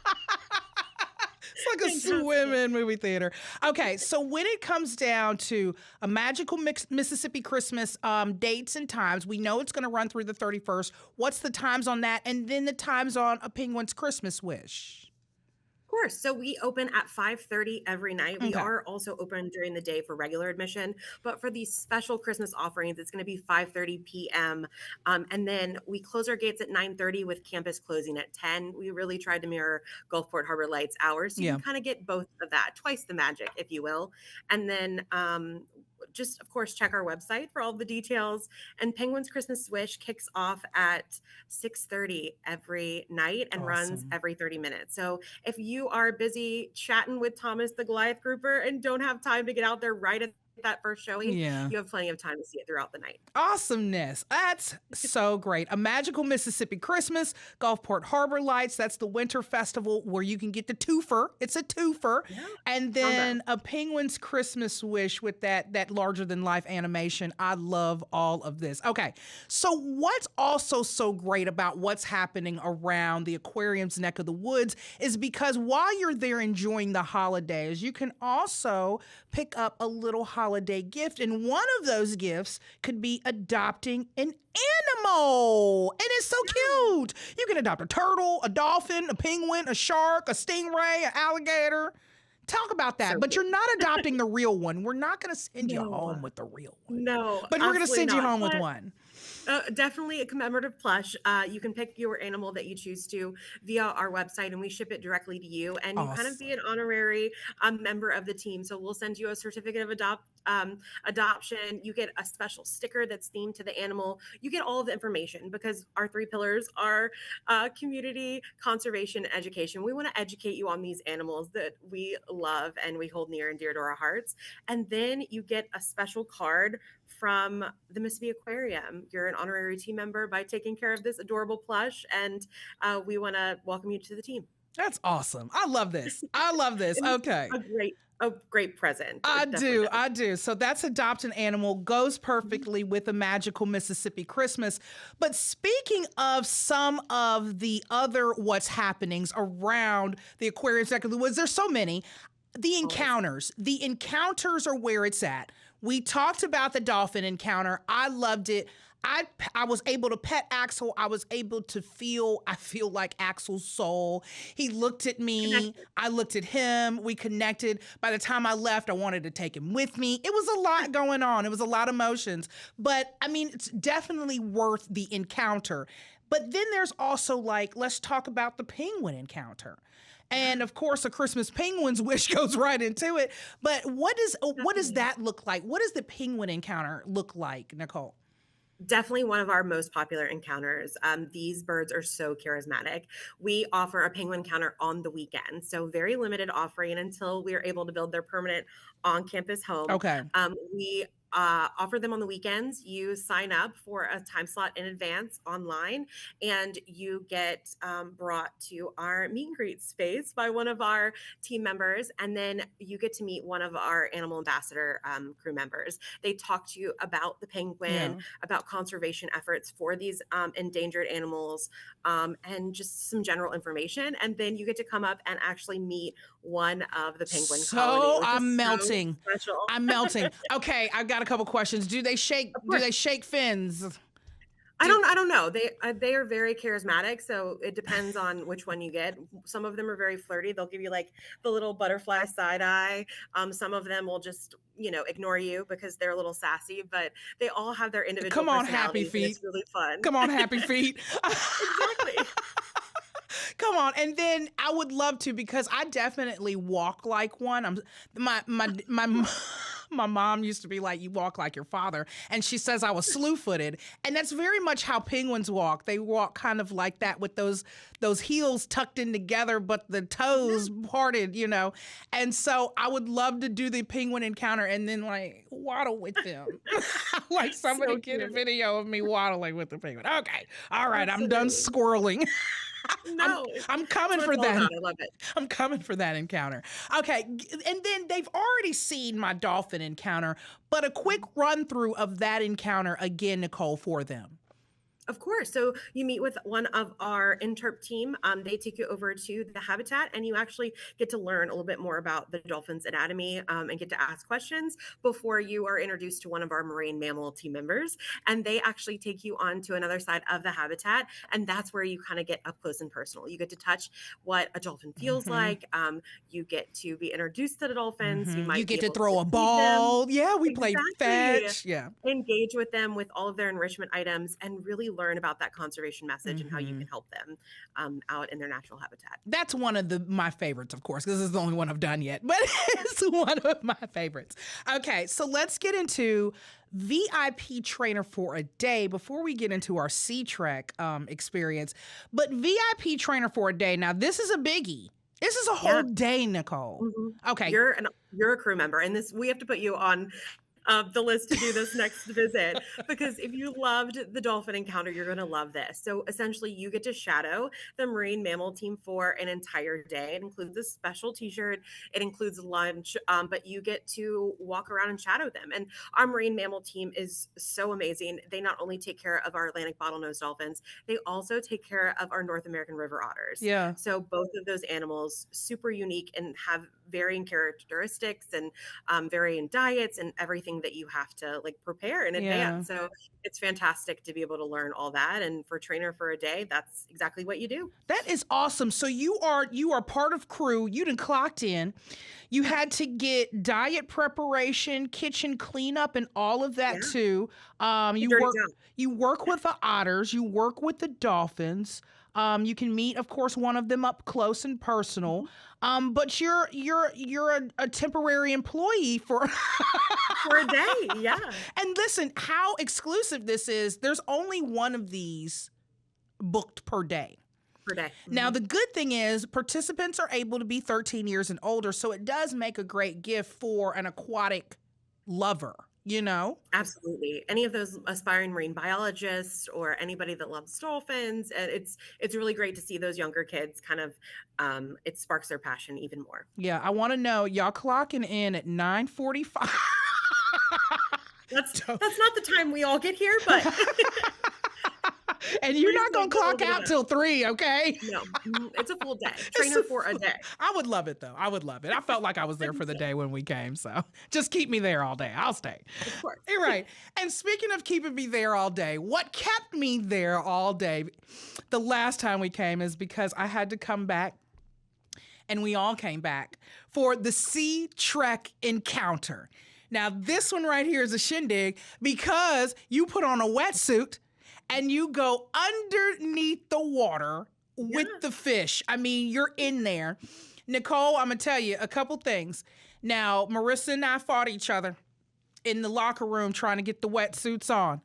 It's like a swim-in movie theater. Okay, so when it comes down to a magical Mississippi Christmas dates and times, we know it's going to run through the 31st. What's the times on that? And then the times on A Penguin's Christmas Wish. Of course. So we open at 5:30 every night. We are also open during the day for regular admission, but for these special Christmas offerings, it's going to be 5:30 p.m. And then we close our gates at 9:30 with campus closing at 10. We really tried to mirror Gulfport Harbor Lights hours. So you can kind of get both of that, twice the magic, if you will. And then just, of course, check our website for all the details. And Penguin's Christmas Wish kicks off at 6:30 every night and runs every 30 minutes. So if you are busy chatting with Thomas the Goliath grouper and don't have time to get out there right at that first showing, you have plenty of time to see it throughout the night. Awesomeness. That's so great. A Magical Mississippi Christmas, Gulfport Harbor Lights. That's the winter festival where you can get the twofer. It's a twofer. Yeah. And then A Penguin's Christmas Wish with that larger than life animation. I love all of this. Okay. So what's also so great about what's happening around the aquarium's neck of the woods is because while you're there enjoying the holidays, you can also pick up a little holiday gift, and one of those gifts could be adopting an animal, and it's so cute. You can adopt a turtle, a dolphin, a penguin, a shark, a stingray, an alligator. Talk about that. But you're not adopting the real one. We're not going to send you home with the real one. No, but we're going to send you home with one. Definitely a commemorative plush. You can pick your animal that you choose to via our website, and we ship it directly to you. And you kind of be an honorary member of the team. So we'll send you a certificate of adoption. You get a special sticker that's themed to the animal. You get all of the information because our 3 pillars are community, conservation, education. We want to educate you on these animals that we love and we hold near and dear to our hearts. And then you get a special card from the Mississippi Aquarium. You're an honorary team member by taking care of this adorable plush, and we want to welcome you to the team. That's awesome. I love this. I love this. Okay. A great present. I do. So that's Adopt an Animal, goes perfectly with A Magical Mississippi Christmas. But speaking of some of the other what's happenings around the aquarium's neck of the woods, there's so many. The encounters are where it's at. We talked about the dolphin encounter. I loved it. I was able to pet Axel. I was able to I feel like Axel's soul. He looked at me. I looked at him. We connected. By the time I left, I wanted to take him with me. It was a lot going on. It was a lot of emotions. But I mean, it's definitely worth the encounter. But then there's also let's talk about the penguin encounter. And of course, A Christmas Penguin's Wish goes right into it. But what does that look like? What does the penguin encounter look like, Nicole? Definitely one of our most popular encounters. These birds are so charismatic. We offer a penguin encounter on the weekend, so very limited offering until we are able to build their permanent on-campus home. Okay. We offer them on the weekends. You sign up for a time slot in advance online, and you get brought to our meet and greet space by one of our team members, and then you get to meet one of our animal ambassador crew members. They talk to you about the penguin, about conservation efforts for these endangered animals, and just some general information. And then you get to come up and actually meet one of the penguin colony. I'm melting. I'm melting. Okay, I've got a couple questions. Do they shake fins? I don't know. They are very charismatic, so it depends on which one you get. Some of them are very flirty. They'll give you the little butterfly side eye. Some of them will just ignore you because they're a little sassy, but they all have their individual Come on, Happy personalities, Feet. and it's really fun. Come on, Happy Feet. Exactly. Come on. And then I would love to, because I definitely walk like one. My mom used to be like, you walk like your father. And she says I was slew-footed. And that's very much how penguins walk. They walk kind of like that with those heels tucked in together, but the toes parted, And so I would love to do the penguin encounter and then waddle with them. Somebody get a video of me waddling with the penguin. Okay. All right. Absolutely. I'm done squirreling. No, I'm coming it's for all that. about. I love it. I'm coming for that encounter. Okay, and then they've already seen my dolphin encounter, but a quick run through of that encounter again, Nicole, for them. Of course. So you meet with one of our interp team. They take you over to the habitat, and you actually get to learn a little bit more about the dolphin's anatomy and get to ask questions before you are introduced to one of our marine mammal team members. And they actually take you on to another side of the habitat, and that's where you kind of get up close and personal. You get to touch what a dolphin feels like. You get to be introduced to the dolphins. You get to throw a ball. Yeah, we play fetch. Yeah. Engage with them with all of their enrichment items and really learn about that conservation message and how you can help them out in their natural habitat. That's one of my favorites, of course, because this is the only one I've done yet, but it's one of my favorites. Okay, so let's get into VIP trainer for a day before we get into our Sea Trek experience. But VIP trainer for a day, now this is a biggie. This is a whole day, Nicole. Okay. You're a crew member, and we have to put you on the list to do this next visit, because if you loved the dolphin encounter, you're going to love this. So essentially you get to shadow the marine mammal team for an entire day. It includes a special t-shirt. It includes lunch, but you get to walk around and shadow them. And our marine mammal team is so amazing. They not only take care of our Atlantic bottlenose dolphins, they also take care of our North American river otters. Yeah. So both of those animals, super unique and have varying characteristics and varying diets and everything that you have to prepare in advance. So it's fantastic to be able to learn all that. And for trainer for a day, that's exactly what you do. That is awesome. So you are part of crew. You done clocked in. You had to get diet preparation, kitchen cleanup, and all of that too. You work with the otters. You work with the dolphins. You can meet, of course, one of them up close and personal. But you're a temporary employee for for a day, yeah. And listen, how exclusive this is. There's only one of these booked per day. Now, the good thing is participants are able to be 13 years and older, so it does make a great gift for an aquatic lover. You know? Absolutely. Any of those aspiring marine biologists or anybody that loves dolphins, it's really great to see those younger kids kind of, it sparks their passion even more. Yeah, I want to know, y'all clocking in at 9:45. That's not the time we all get here, but... And you're not going to clock out till 3, okay? No, it's a full day. Trainer for a day. I would love it, though. I would love it. I felt like I was there for the day when we came, so just keep me there all day. I'll stay. Of course. You're right. And speaking of keeping me there all day, what kept me there all day the last time we came is because I had to come back, and we all came back, for the Sea Trek encounter. Now, this one right here is a shindig because you put on a wetsuit and you go underneath the water with the fish. I mean, you're in there. Nicole, I'm going to tell you a couple things. Now, Marissa and I fought each other in the locker room trying to get the wetsuits on.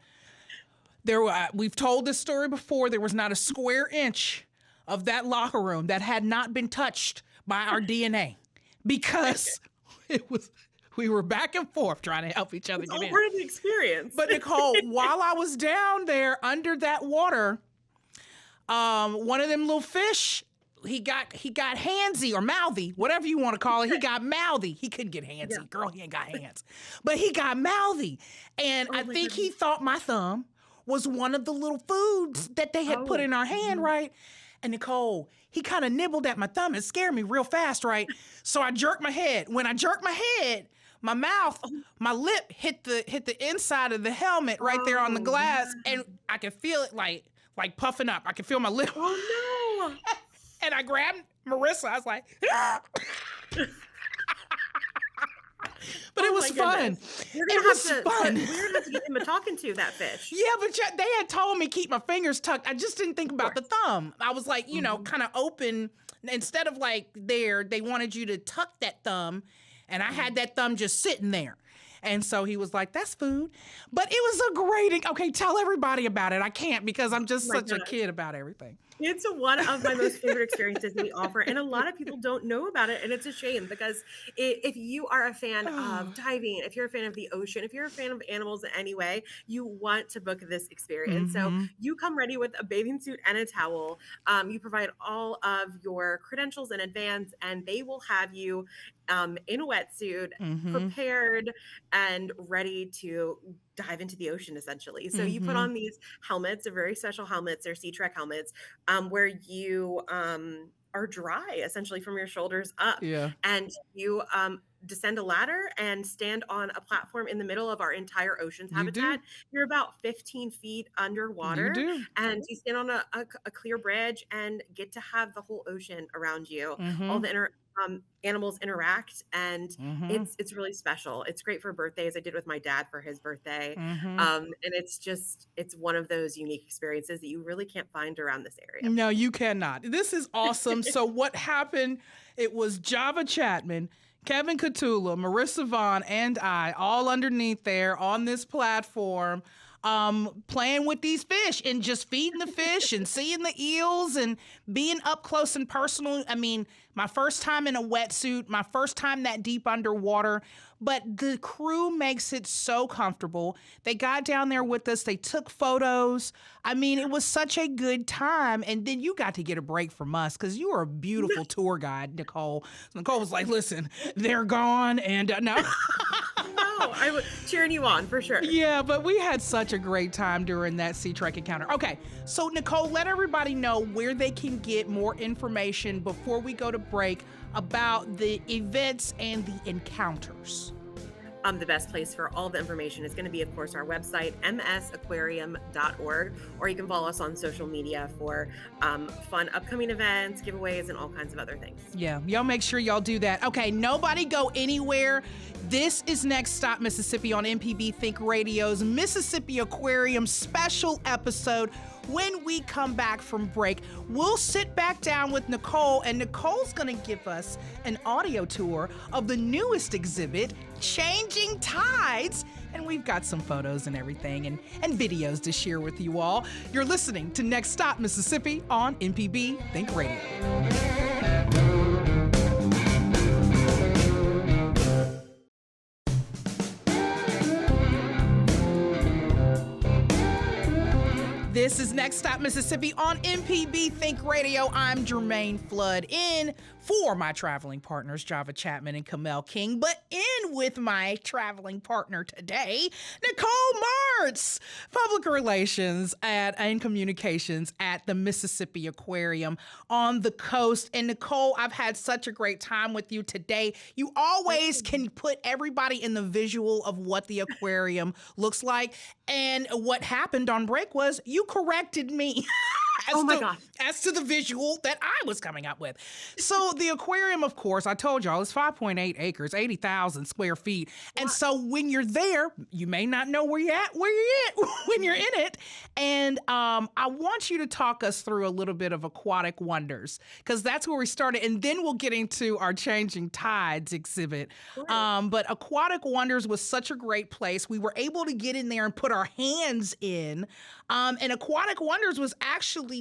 We've told this story before. There was not a square inch of that locker room that had not been touched by our DNA because we were back and forth trying to help each other get in. Part of the experience. But Nicole, while I was down there under that water, one of them little fish, he got handsy or mouthy, whatever you want to call it. He got mouthy. He couldn't get handsy. Yeah. Girl, he ain't got hands. But he got mouthy. And I think he thought my thumb was one of the little foods that they had put in our hand, right? And Nicole, he kind of nibbled at my thumb and scared me real fast, right? So I jerked my head. When I jerked my head, my mouth, my lip hit the inside of the helmet right there on the glass, and I could feel it like puffing up. I could feel my lip. Oh no! And I grabbed Marissa. I was like, ah! But it was fun. It was fun. We're gonna have to get him a talking to that fish. Yeah, but they had told me keep my fingers tucked. I just didn't think about the thumb. I was like, you know, kind of open. Instead of they wanted you to tuck that thumb. And I had that thumb just sitting there. And so he was like, that's food. But it was a great, okay, tell everybody about it. I can't because I'm just such a kid about everything. It's one of my most favorite experiences we offer, and a lot of people don't know about it, and it's a shame because if you are a fan of diving, if you're a fan of the ocean, if you're a fan of animals in any way, you want to book this experience. So you come ready with a bathing suit and a towel. You provide all of your credentials in advance, and they will have you in a wetsuit, prepared and ready to dive into the ocean, essentially. So you put on these helmets, they're very special helmets, they're Sea Trek helmets, where you are dry, essentially, from your shoulders up. Yeah. And you descend a ladder and stand on a platform in the middle of our entire ocean's habitat. You're about 15 feet underwater. And you stand on a clear bridge and get to have the whole ocean around you. All the animals interact, and it's really special. It's great for birthdays. I did it with my dad for his birthday. And it's one of those unique experiences that you really can't find around this area. No, you cannot. This is awesome. So what happened, it was Java Chapman, Kevin Catula, Marissa Vaughn, and I all underneath there on this platform, playing with these fish and just feeding the fish and seeing the eels and being up close and personal. I mean, my first time in a wetsuit, my first time that deep underwater, but the crew makes it so comfortable. They got down there with us. They took photos. I mean, it was such a good time. And then you got to get a break from us because you were a beautiful tour guide, Nicole. Nicole was like, listen, they're gone. And no. No, I was cheering you on for sure. Yeah, but we had such a great time during that Sea Trek encounter. Okay, so Nicole, let everybody know where they can get more information before we go to break about the events and the encounters. The best place for all the information is going to be, of course, our website, msaquarium.org, or you can follow us on social media for fun upcoming events, giveaways, and all kinds of other things. Yeah, y'all make sure y'all do that. Okay, nobody go anywhere. This is Next Stop Mississippi on MPB Think Radio's Mississippi Aquarium special episode. When we come back from break, we'll sit back down with Nicole, and Nicole's going to give us an audio tour of the newest exhibit, Changing Tides. And we've got some photos and everything and videos to share with you all. You're listening to Next Stop Mississippi on MPB Think Radio. This is Next Stop Mississippi on MPB Think Radio. I'm Jermaine Flood, in for my traveling partners, Java Chapman and Kamel King, but in with my traveling partner today, Nicole Martz, Public Relations and Communications at the Mississippi Aquarium on the coast. And Nicole, I've had such a great time with you today. You always can put everybody in the visual of what the aquarium looks like. And what happened on break was you corrected me as to the visual that I was coming up with. So the aquarium, of course, I told y'all, is 5.8 acres, 80,000 square feet. And so when you're there, you may not know where you're at when you're in it. And I want you to talk us through a little bit of Aquatic Wonders, because that's where we started. And then we'll get into our Changing Tides exhibit. But Aquatic Wonders was such a great place. We were able to get in there and put our hands in. And Aquatic Wonders was actually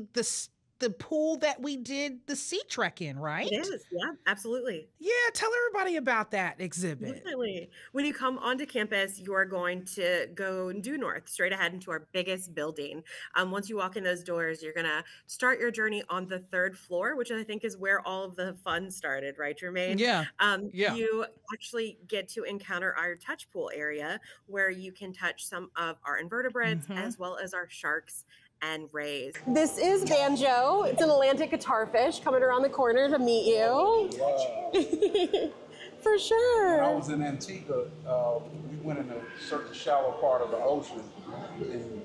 the pool that we did the Sea Trek in, right? It is, yeah, absolutely. Yeah, tell everybody about that exhibit. Definitely. When you come onto campus, you are going to go due north, straight ahead into our biggest building. Once you walk in those doors, you're going to start your journey on the 3rd floor, which I think is where all of the fun started, right, Jermaine? Yeah. You actually get to encounter our touch pool area, where you can touch some of our invertebrates as well as our sharks and rays. This is Banjo. It's an Atlantic guitarfish coming around the corner to meet you. Wow. For sure. When I was in Antigua, we went in a certain shallow part of the ocean and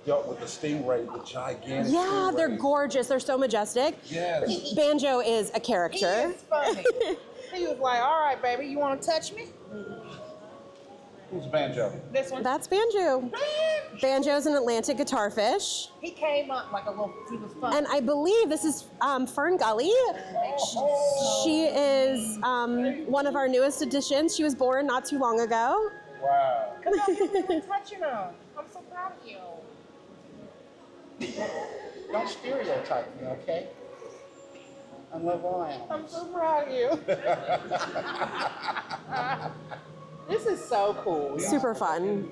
dealt with the stingray, the gigantic stingray. They're gorgeous. They're so majestic. Yes. Banjo is a character. He is funny. He was like, all right, baby, you want to touch me? Who's Banjo? This one? That's Banjo. Banjo's an Atlantic guitarfish. He came up like a little, he was fun. And I believe this is Fern Gully. She is one of our newest additions. She was born not too long ago. Wow. Come on, touching her. I'm so proud of you. Don't stereotype me, okay? I love all animals. I'm so proud of you. This is so cool. Super fun.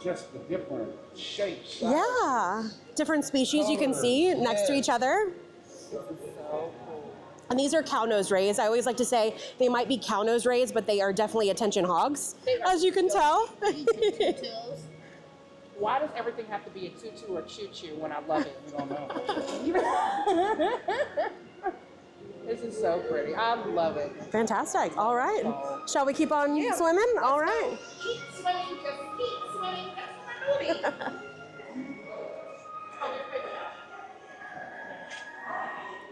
Just the different shapes. Yeah. Different species you can see next to each other. And these are cow nose rays. I always like to say they might be cow nose rays, but they are definitely attention hogs, as you can tell. Why does everything have to be a tutu or choo-choo when I love it? You don't know. This is so pretty. I love it. Fantastic. All right. Shall we keep on swimming? All right. Keep swimming, just keep swimming. That's what I'm doing.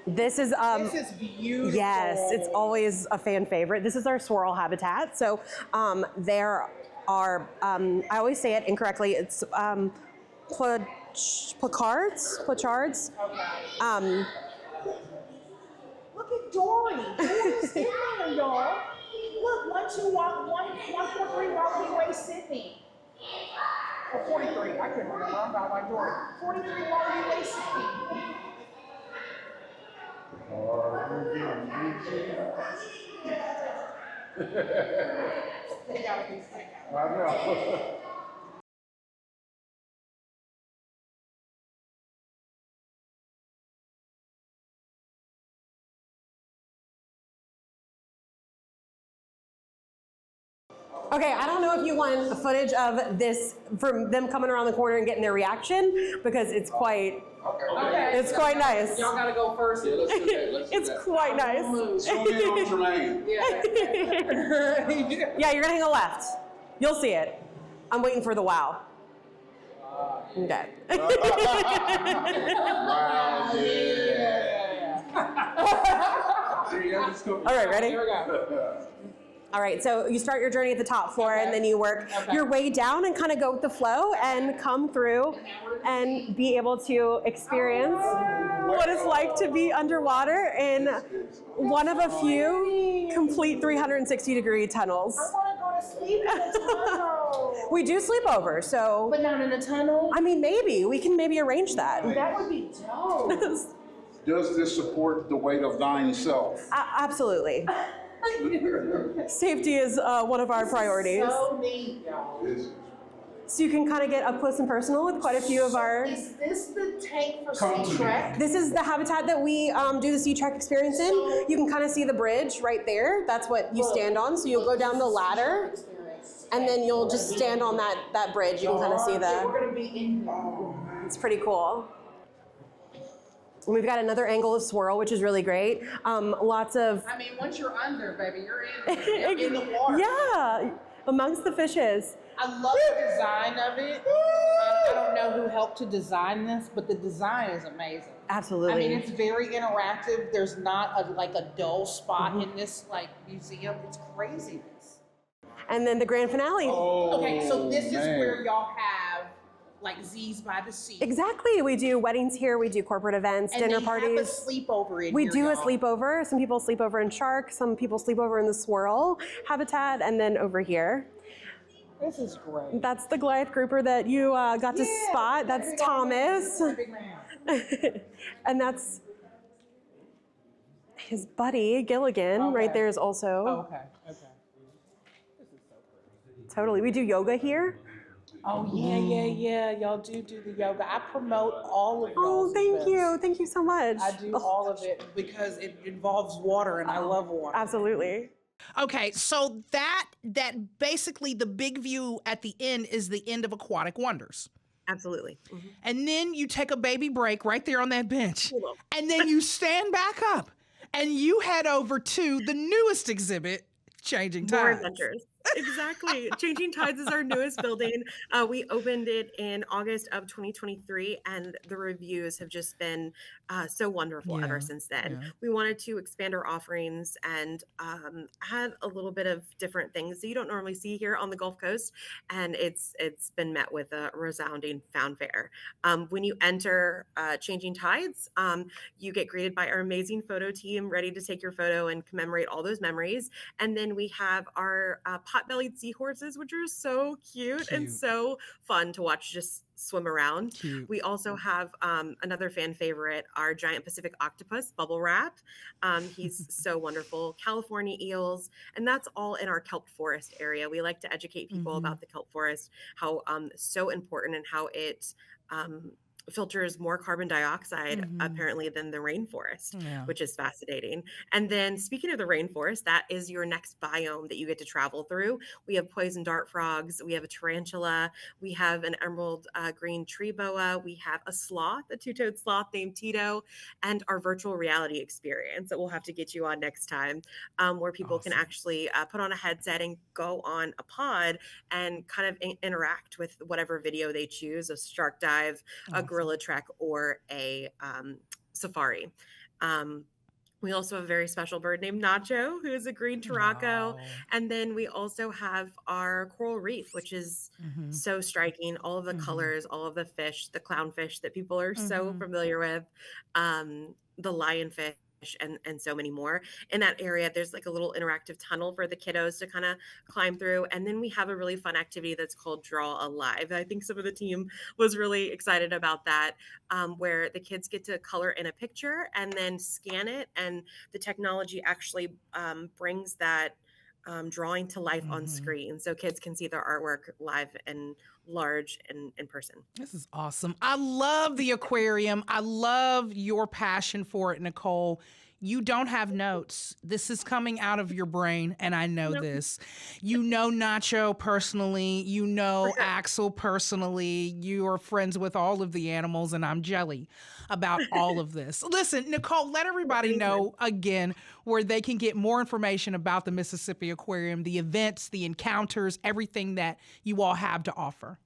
This is This is beautiful. yes, it's always a fan favorite. This is our swirl habitat. So there are I always say it incorrectly. It's plachards. Look at Dory. Dory's in there, y'all. Look, 143 Walking Way, Sydney. Or 43. I couldn't remember. I'm not like Dory. 43 Walking Way, Sydney. They gotta be sick. I know. Okay, I don't know if you want footage of this from them coming around the corner and getting their reaction because it's quite it's quite nice. Y'all gotta go first. Yeah, let's do that. Let's do It's that. quite nice. Zoom in on Jermaine. Yeah, you're gonna hang a left. You'll see it. I'm waiting for the wow. Okay. Wow, yeah. All right, ready? Here we go. All right, so you start your journey at the top floor and then you work your way down and kind of go with the flow and come through and be able to experience what it's like to be underwater in one of a few complete 360-degree tunnels. I wanna go to sleep in a tunnel. We do sleep over, so But not in a tunnel? I mean, we can arrange that. That would be dope. Does this support the weight of thine self? Absolutely. Safety is one of our priorities. So neat, y'all. So you can kind of get up close and personal with quite a few of our... Is this the tank for Come to Sea me. Trek? This is the habitat that we do the Sea Trek experience in. You can kind of see the bridge right there. That's what you stand on. So you'll go down the ladder and then you'll just stand on that bridge. You can kind of see We're the... gonna be in. It's pretty cool. And we've got another angle of swirl, which is really great. Lots of... I mean, once you're under, baby, you're in the water. Yeah, amongst the fishes. I love the design of it. I don't know who helped to design this, but the design is amazing. Absolutely. I mean, it's very interactive. There's not a dull spot in this museum. It's craziness. And then the grand finale. Okay, so this is man. where y'all have like Z's by the Sea. Exactly. We do weddings here. We do corporate events, And dinner they parties. have a sleepover in We here, do a y'all. sleepover. Some people sleep over in shark. Some people sleep over in the swirl habitat, and then over here. This is great. That's the Goliath grouper that you got to spot. That's Thomas. Big man. And that's his buddy, Gilligan, right there is also. Oh, okay. Totally. We do yoga here. Oh, yeah. Y'all do the yoga. I promote all of Oh, y'all's thank events. you. Thank you so much. I do all of it because it involves water and I love water. Absolutely. Okay, so that basically the big view at the end is the end of Aquatic Wonders. Absolutely. And then you take a baby break right there on that bench. And then you stand back up and you head over to the newest exhibit, Changing More Tides. adventures. Exactly. Changing Tides is our newest building. We opened it in August of 2023, and the reviews have just been so wonderful ever since then. yeah. We wanted to expand our offerings and add a little bit of different things that you don't normally see here on the Gulf Coast, and it's been met with a resounding fanfare. When you enter Changing Tides, you get greeted by our amazing photo team ready to take your photo and commemorate all those memories. And then we have our pot-bellied seahorses, which are so cute and so fun to watch just swim around. Cute. We also have another fan favorite, our giant Pacific octopus, Bubble Wrap. He's so wonderful. California eels, and that's all in our kelp forest area. We like to educate people about the kelp forest, how so important and how it filters more carbon dioxide apparently than the rainforest, which is fascinating. And then speaking of the rainforest, that is your next biome that you get to travel through. We have poison dart frogs, we have a tarantula, we have an emerald green tree boa, we have a sloth, a two-toed sloth named Tito, and our virtual reality experience that we'll have to get you on next time, where people can actually put on a headset and go on a pod and kind of interact with whatever video they choose, a shark dive, a gorilla trek, or a safari. We also have a very special bird named Nacho, who is a green Turaco. And then we also have our coral reef, which is so striking. All of the colors, all of the fish, the clownfish that people are so familiar with, the lionfish, and so many more. In that area, there's like a little interactive tunnel for the kiddos to kind of climb through. And then we have a really fun activity that's called Draw Alive. I think some of the team was really excited about that, where the kids get to color in a picture and then scan it. And the technology actually brings that drawing to life on screen, so kids can see their artwork live and large and in person. This is awesome. I love the aquarium. I love your passion for it, Nicole. You don't have notes. This is coming out of your brain, and I know this. You know Nacho personally. You know Axel personally. You are friends with all of the animals, and I'm jelly about all of this. Listen, Nicole, let everybody know again where they can get more information about the Mississippi Aquarium, the events, the encounters, everything that you all have to offer.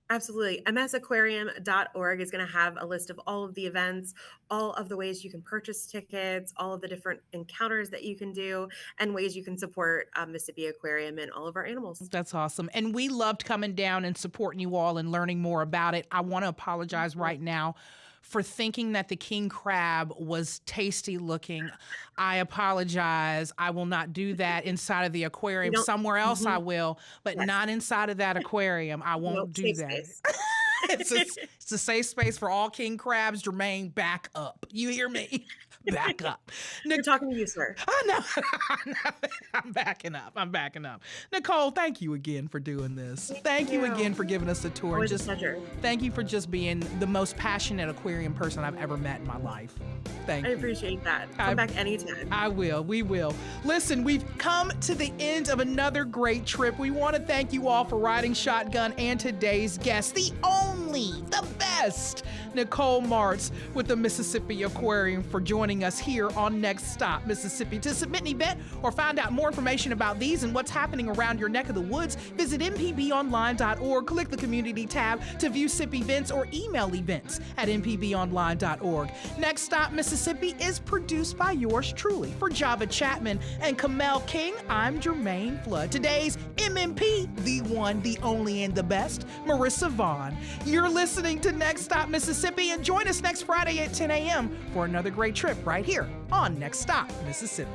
Absolutely. msaquarium.org is going to have a list of all of the events, all of the ways you can purchase tickets, all of the different encounters that you can do, and ways you can support Mississippi Aquarium and all of our animals. That's awesome. And we loved coming down and supporting you all and learning more about it. I want to apologize right now for thinking that the king crab was tasty looking. I apologize. I will not do that inside of the aquarium. Somewhere else I will, but not inside of that aquarium. I won't do that. It's a safe space for all king crabs. Jermaine, back up. You hear me? Back up. You're talking to you, sir. I know. I'm backing up. Nicole, thank you again for doing this. Thank you again for giving us a tour. Always a pleasure. Thank you for just being the most passionate aquarium person I've ever met in my life. Thank you. I appreciate that. Come back anytime. I will. We will. Listen, we've come to the end of another great trip. We want to thank you all for riding shotgun and today's guest, the only, the best, Nicole Martz with the Mississippi Aquarium, for joining us here on Next Stop Mississippi. To submit an event or find out more information about these and what's happening around your neck of the woods, visit mpbonline.org, click the community tab to view SIP events, or email events at mpbonline.org. Next Stop Mississippi is produced by yours truly. For Java Chapman and Kamel King, I'm Jermaine Flood. Today's MMP, the one, the only, and the best, Marissa Vaughn. You're listening to Next Stop Mississippi, and join us next Friday at 10 a.m. for another great trip right here on Next Stop Mississippi.